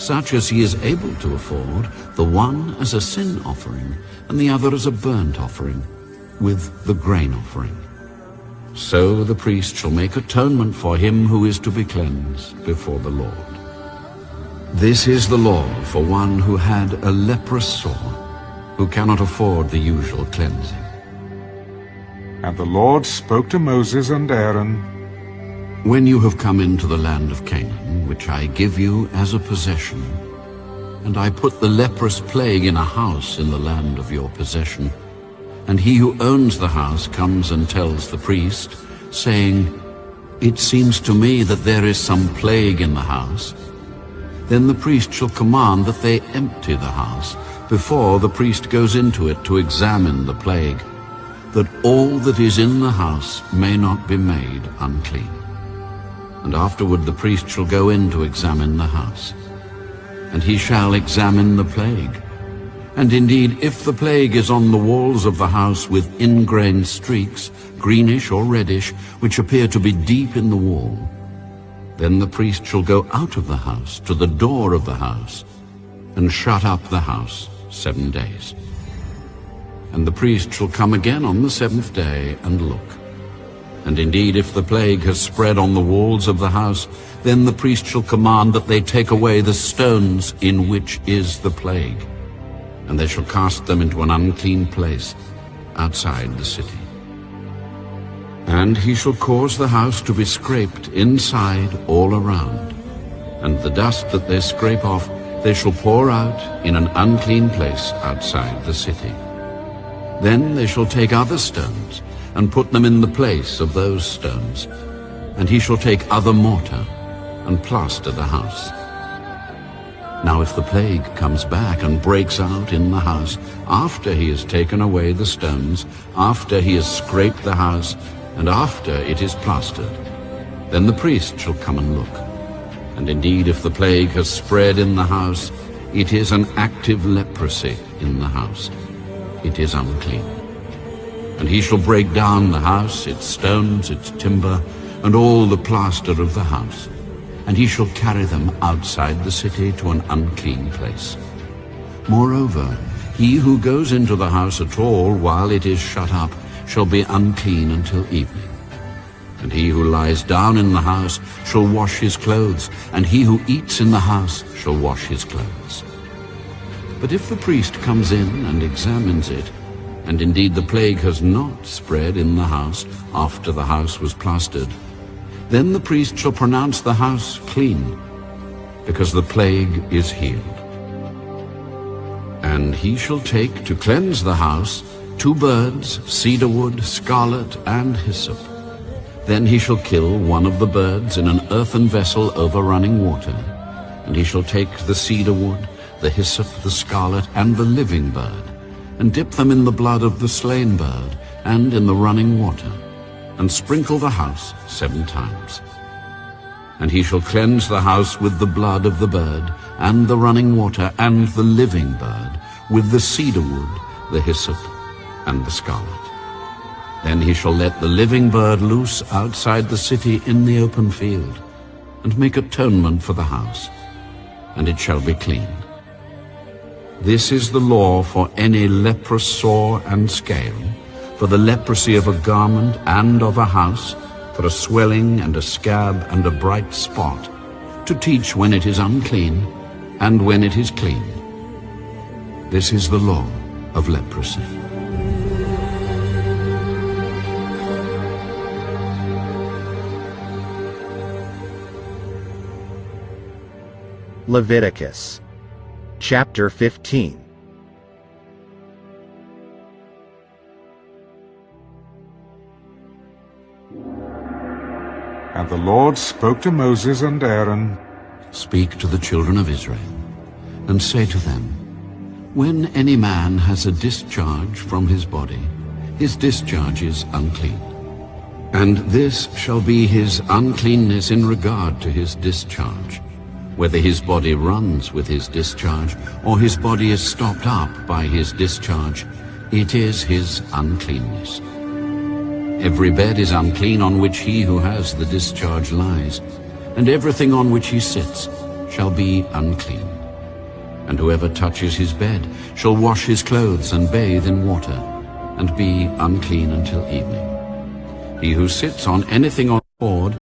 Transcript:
such as he is able to afford, the one as a sin offering, and the other as a burnt offering, with the grain offering. So the priest shall make atonement for him who is to be cleansed before the Lord. This is the law for one who had a leprous sore, who cannot afford the usual cleansing. And the Lord spoke to Moses and Aaron, When you have come into the land of Canaan, which I give you as a possession, and I put the leprous plague in a house in the land of your possession, and he who owns the house comes and tells the priest, saying, It seems to me that there is some plague in the house, then the priest shall command that they empty the house before the priest goes into it to examine the plague, that all that is in the house may not be made unclean. And afterward the priest shall go in to examine the house. And he shall examine the plague. And indeed, if the plague is on the walls of the house with ingrained streaks, greenish or reddish, which appear to be deep in the wall, then the priest shall go out of the house to the door of the house, and shut up the house 7 days. And the priest shall come again on the 7th day and look. And indeed, if the plague has spread on the walls of the house, then the priest shall command that they take away the stones in which is the plague, and they shall cast them into an unclean place outside the city. And he shall cause the house to be scraped inside all around, and the dust that they scrape off they shall pour out in an unclean place outside the city. Then they shall take other stones, and put them in the place of those stones. And he shall take other mortar, and plaster the house. Now if the plague comes back and breaks out in the house, after he has taken away the stones, after he has scraped the house, and after it is plastered, then the priest shall come and look. And indeed, if the plague has spread in the house, it is an active leprosy in the house. It is unclean. And he shall break down the house, its stones, its timber, and all the plaster of the house, and he shall carry them outside the city to an unclean place. Moreover, he who goes into the house at all while it is shut up shall be unclean until evening. And he who lies down in the house shall wash his clothes, and he who eats in the house shall wash his clothes. But if the priest comes in and examines it, and indeed the plague has not spread in the house after the house was plastered, then the priest shall pronounce the house clean, because the plague is healed. And he shall take to cleanse the house 2 birds, cedar wood, scarlet, and hyssop. Then he shall kill one of the birds in an earthen vessel over running water, and he shall take the cedar wood, the hyssop, the scarlet, and the living bird, and dip them in the blood of the slain bird and in the running water, and sprinkle the house 7 times. And he shall cleanse the house with the blood of the bird, and the running water, and the living bird, with the cedar wood, the hyssop, and the scarlet. Then he shall let the living bird loose outside the city in the open field, and make atonement for the house, and it shall be clean. This is the law for any leprous sore and scale, for the leprosy of a garment and of a house, for a swelling and a scab and a bright spot, to teach when it is unclean and when it is clean. This is the law of leprosy. Leviticus chapter 15. And the Lord spoke to Moses and Aaron, Speak to the children of Israel, and say to them, When any man has a discharge from his body, his discharge is unclean. And this shall be his uncleanness in regard to his discharge, whether his body runs with his discharge, or his body is stopped up by his discharge, it is his uncleanness. Every bed is unclean on which he who has the discharge lies, and everything on which he sits shall be unclean. And whoever touches his bed shall wash his clothes and bathe in water, and be unclean until evening. He who sits on anything on board